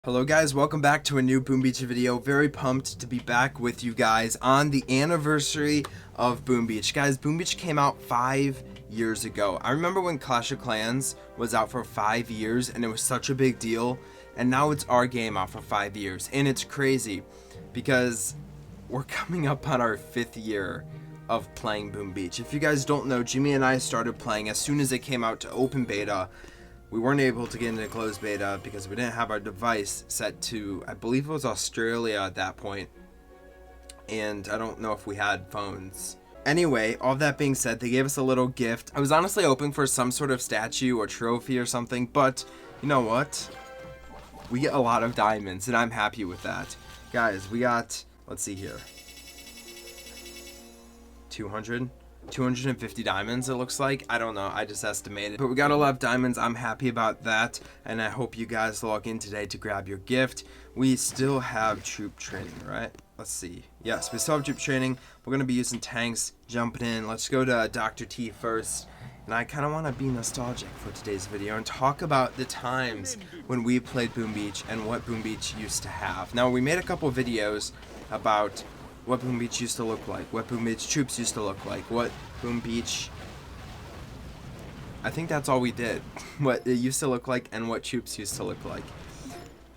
Hello guys, welcome back to a new Boom Beach video. Very pumped to be back with you guys on the anniversary of Boom Beach. Guys, Boom Beach came out 5 years ago. I remember when Clash of Clans was out for 5 years and it was such a big deal, and now it's our game out for 5 years, and it's crazy because we're coming up on our 5th year of playing Boom Beach. If you guys don't know, Jimmy and I started playing as soon as it came out to open beta. We weren't able to get into closed beta because we didn't have our device set to, I believe it was Australia at that point, and I don't know if we had phones. Anyway, all that being said, they gave us a little gift. I was honestly hoping for some sort of statue or trophy or something, but you know what? We get a lot of diamonds, and I'm happy with that. Guys, we got, let's see here, 250 diamonds, it looks like. I don't know, I just estimated, but we got a lot of diamonds. I'm happy about that, and I hope you guys log in today to grab your gift. We still have troop training, right? Let's see. Yes, we still have troop training. We're gonna be using tanks, jumping in. Let's go to Dr. T first, and I kind of want to be nostalgic for today's video and talk about the times when we played Boom Beach and what Boom Beach used to have. Now, we made a couple videos about what Boom Beach used to look like, what Boom Beach troops used to look like, what Boom Beach, I think that's all we did, what it used to look like and what troops used to look like.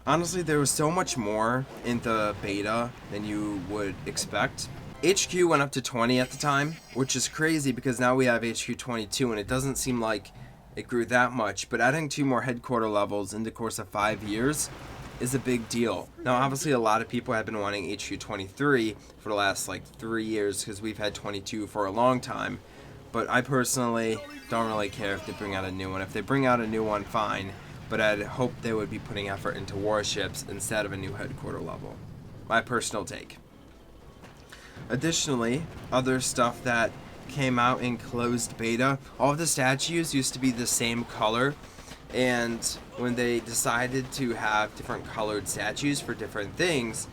Honestly, there was so much more in the beta than you would expect. HQ went up to 20 at the time, which is crazy because now we have HQ 22 and it doesn't seem like it grew that much, but adding 2 more headquarter levels in the course of 5 years is a big deal. Now, obviously, a lot of people have been wanting HQ 23 for the last like 3 years because we've had 22 for a long time. But I personally don't really care if they bring out a new one. If they bring out a new one, fine. But I'd hope they would be putting effort into warships instead of a new headquarter level. My personal take. Additionally, other stuff that came out in closed beta, all of the statues used to be the same color. And when they decided to have different colored statues for different things,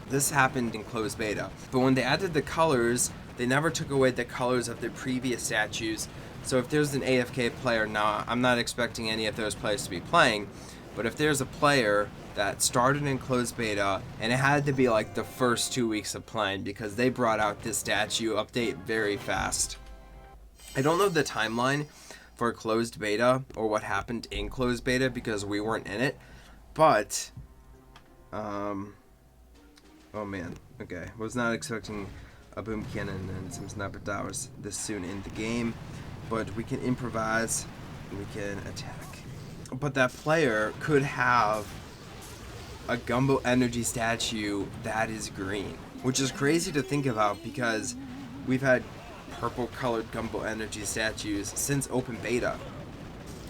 this happened in closed beta. But when they added the colors, they never took away the colors of the previous statues. So if there's an AFK player, now I'm not expecting any of those players to be playing, but if there's a player that started in closed beta, and it had to be like the first 2 weeks of playing because they brought out this statue update very fast. I don't know the timeline for closed beta or what happened in closed beta because we weren't in it, but oh man, okay, was not expecting a boom cannon and some sniper towers this soon in the game, but we can improvise, we can attack. But that player could have a Gumbo Energy statue that is green, which is crazy to think about because we've had purple colored Gumbo Energy statues since open beta,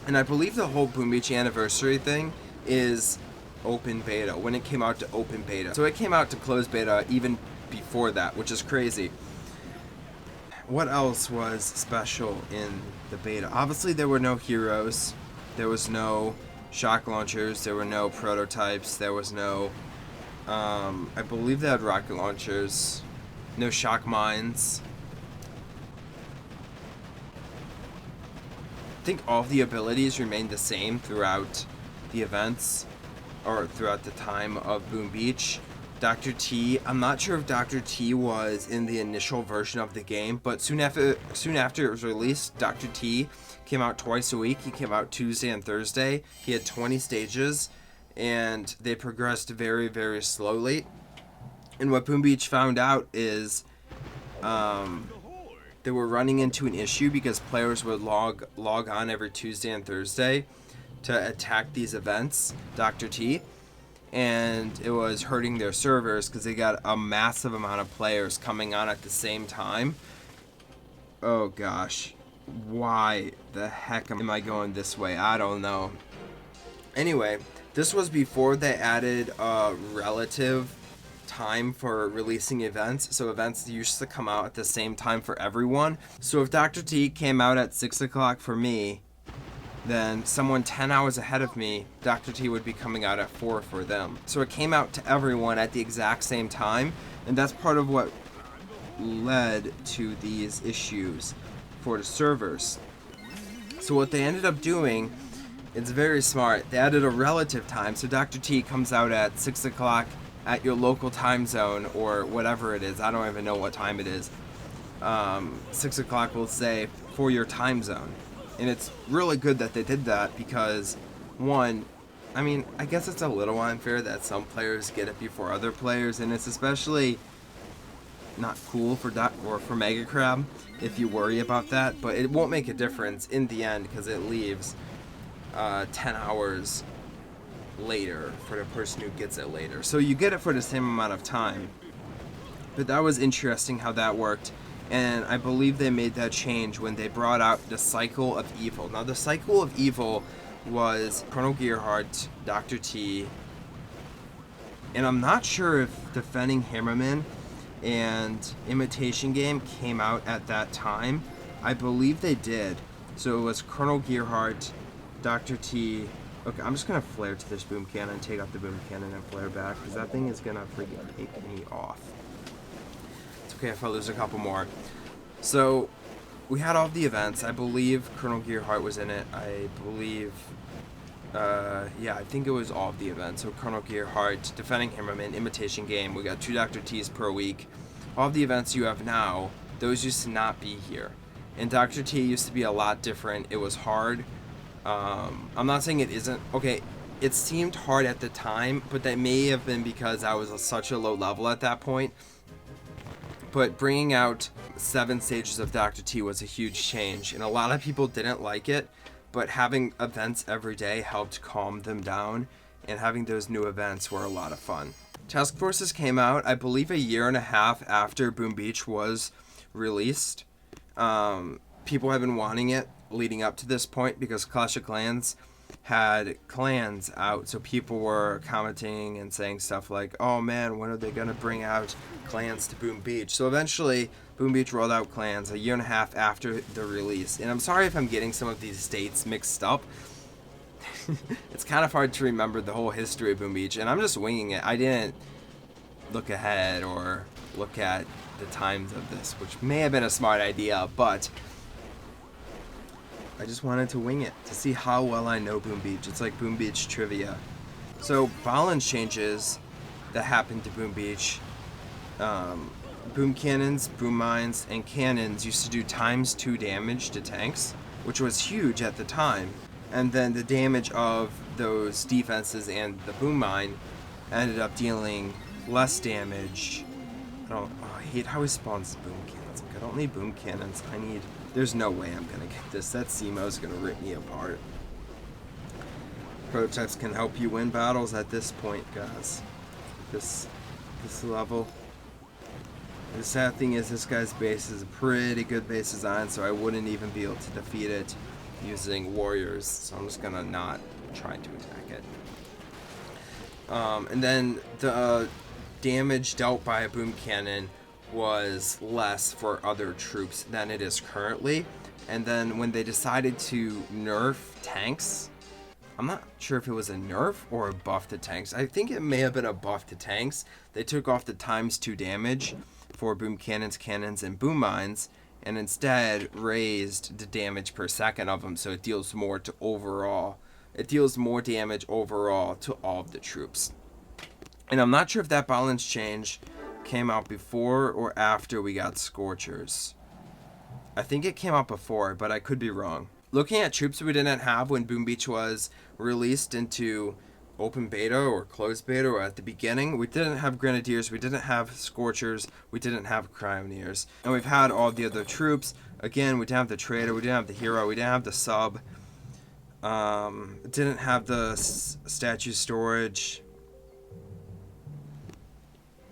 and I believe the whole Boom Beach anniversary thing is open beta, when it came out to open beta, so it came out to closed beta even before that, which is crazy. What else was special in the beta? Obviously there were no heroes, there was no shock launchers, there were no prototypes, there was no I believe they had rocket launchers, no shock mines. I think all of the abilities remained the same throughout the events, or throughout the time of Boom Beach. Dr. T, I'm not sure if Dr. T was in the initial version of the game, but soon after it was released, Dr. T came out twice a week. He came out Tuesday and Thursday. He had 20 stages, and they progressed very, very slowly. And what Boom Beach found out is they were running into an issue because players would log on every Tuesday and Thursday to attack these events, Dr. T, and it was hurting their servers because they got a massive amount of players coming on at the same time. Oh gosh, why the heck am I going this way? I don't know. Anyway, this was before they added a relative time for releasing events, so events used to come out at the same time for everyone. So if Dr. T came out at 6 o'clock for me, then someone 10 hours ahead of me, Dr. T would be coming out at 4 for them. So it came out to everyone at the exact same time, and that's part of what led to these issues for the servers. So what they ended up doing It's very smart. They added a relative time, so Dr. T comes out at 6 o'clock at your local time zone, or whatever it is. I don't even know what time it is. 6 o'clock will say for your time zone. And it's really good that they did that because, one, I mean, I guess it's a little unfair that some players get it before other players, and it's especially not cool for for Mega Crab if you worry about that, but it won't make a difference in the end because it leaves 10 hours later for the person who gets it later. So you get it for the same amount of time. But that was interesting how that worked. And I believe they made that change when they brought out the Cycle of Evil. Now, the Cycle of Evil was Colonel Gearhart, Dr. T, and I'm not sure if Defending Hammerman and Imitation Game came out at that time. I believe they did. So it was Colonel Gearhart, Dr. T. Okay, I'm just going to flare to this boom cannon, take out the boom cannon and flare back, because that thing is going to freaking take me off. It's okay if I lose a couple more. So, we had all the events. I believe Colonel Gearhart was in it. I believe, yeah, I think it was all of the events. So Colonel Gearhart, Defending Hammerman, Imitation Game. We got 2 Dr. T's per week. All of the events you have now, those used to not be here. And Dr. T used to be a lot different. It was hard. I'm not saying it isn't. Okay, it seemed hard at the time, but that may have been because I was such a low level at that point. But bringing out 7 stages of Dr. T was a huge change, and a lot of people didn't like it, but having events every day helped calm them down, and having those new events were a lot of fun. Task Forces came out, I believe, 1.5 years after Boom Beach was released. People have been wanting it leading up to this point because Clash of Clans had clans out, so people were commenting and saying stuff like, oh man, when are they going to bring out clans to Boom Beach? So eventually Boom Beach rolled out clans 1.5 years after the release. And I'm sorry if I'm getting some of these dates mixed up. It's kind of hard to remember the whole history of Boom Beach, and I'm just winging it. I didn't look ahead or look at the times of this, which may have been a smart idea, but I just wanted to wing it to see how well I know Boom Beach. It's like Boom Beach trivia. So balance changes that happened to Boom Beach. Boom cannons, boom mines, and cannons used to do ×2 damage to tanks, which was huge at the time. And then the damage of those defenses and the boom mine ended up dealing less damage. I hate how he spawns boom cannons. Like, I don't need boom cannons. There's no way I'm gonna get this. That CMO's gonna rip me apart. Prototypes can help you win battles at this point, guys. This level. The sad thing is this guy's base is a pretty good base design, so I wouldn't even be able to defeat it using warriors. So I'm just gonna not try to attack it. And then the damage dealt by a boom cannon was less for other troops than it is currently. And then when they decided to nerf tanks, I'm not sure if it was a nerf or a buff to tanks. I think it may have been a buff to tanks. They took off the ×2 damage for boom cannons, cannons, and boom mines, and instead raised the damage per second of them, so it deals more to overall. It deals more damage overall to all of the troops. And I'm not sure if that balance change came out before or after we got Scorchers. I think it came out before, but I could be wrong. Looking at troops we didn't have when Boom Beach was released into open beta or closed beta or at the beginning, we didn't have Grenadiers, we didn't have Scorchers, we didn't have Cryoneers. And we've had all the other troops. Again, we didn't have the Trader, we didn't have the Hero, we didn't have the Sub. Didn't have the statue storage.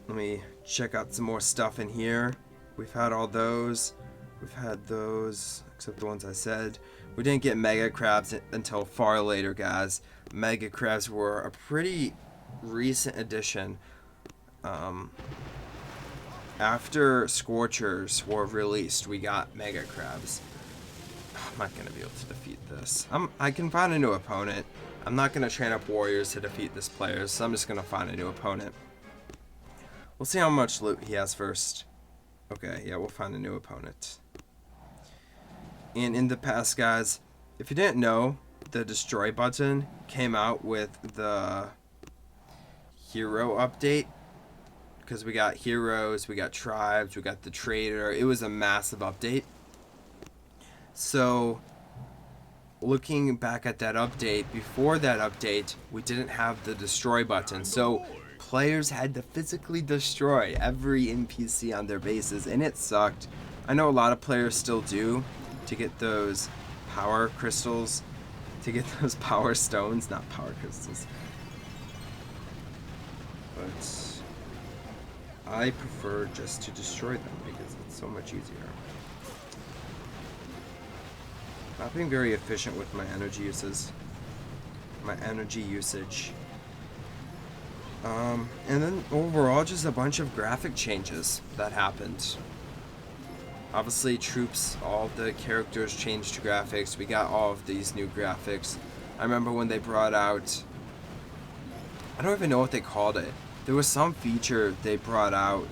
Let me check out some more stuff in here. We've had all those. We've had those, except the ones I said. We didn't get Mega Crabs until far later, guys. Mega Crabs were a pretty recent addition. After Scorchers were released, we got Mega Crabs. I'm not going to be able to defeat this. I can find a new opponent. I'm not going to train up warriors to defeat this player, so I'm just going to find a new opponent. We'll see how much loot he has first. Okay, yeah, we'll find a new opponent. And in the past, guys, if you didn't know, the destroy button came out with the hero update, because we got heroes, we got tribes, we got the trader. It was a massive update. So looking back at that update, before that update, we didn't have the destroy button. So players had to physically destroy every NPC on their bases, and it sucked. I know a lot of players still do, to get those power crystals, to get those power stones, not power crystals. But I prefer just to destroy them because it's so much easier. Not being very efficient with my energy usage. And then overall, just a bunch of graphic changes that happened. Obviously, troops, all the characters changed graphics. We got all of these new graphics. I remember when they brought out, I don't even know what they called it. There was some feature they brought out,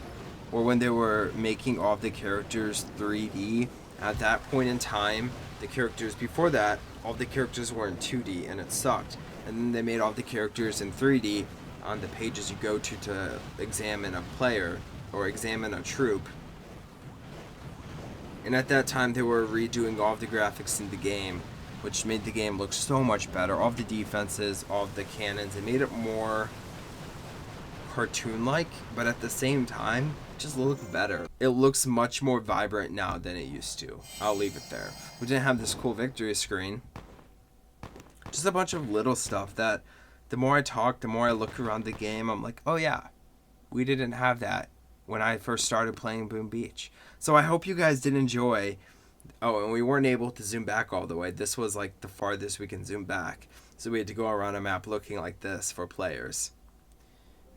or when they were making all of the characters 3D. At that point in time, the characters before that, all the characters were in 2D, and it sucked. And then they made all the characters in 3D on the pages you go to examine a player or examine a troop. And at that time, they were redoing all of the graphics in the game, which made the game look so much better. All of the defenses, all of the cannons, it made it more cartoon-like, but at the same time, it just looked better. It looks much more vibrant now than it used to. I'll leave it there. We didn't have this cool victory screen. Just a bunch of little stuff that the more I talk, the more I look around the game, I'm like, oh yeah, we didn't have that when I first started playing Boom Beach. So I hope you guys did enjoy. Oh, and we weren't able to zoom back all the way. This was like the farthest we can zoom back. So we had to go around a map looking like this for players.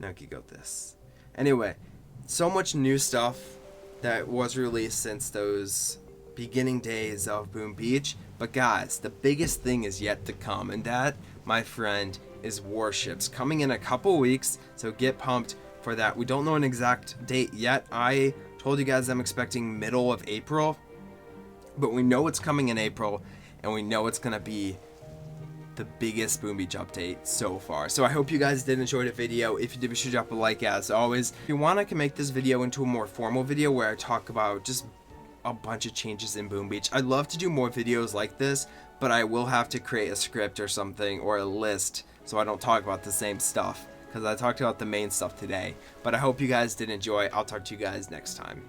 Now you go this. Anyway, so much new stuff that was released since those beginning days of Boom Beach. But guys, the biggest thing is yet to come, and that, my friend, is Warships, coming in a couple weeks, so get pumped for that. We don't know an exact date yet. I told you guys I'm expecting middle of April, but we know it's coming in April, and we know it's gonna be the biggest Boom Beach update so far. So I hope you guys did enjoy the video. If you did, be sure to drop a like as always. If you want, I can make this video into a more formal video where I talk about just a bunch of changes in Boom Beach. I'd love to do more videos like this, but I will have to create a script or something, or a list, so I don't talk about the same stuff, because I talked about the main stuff today. But I hope you guys did enjoy. I'll talk to you guys next time.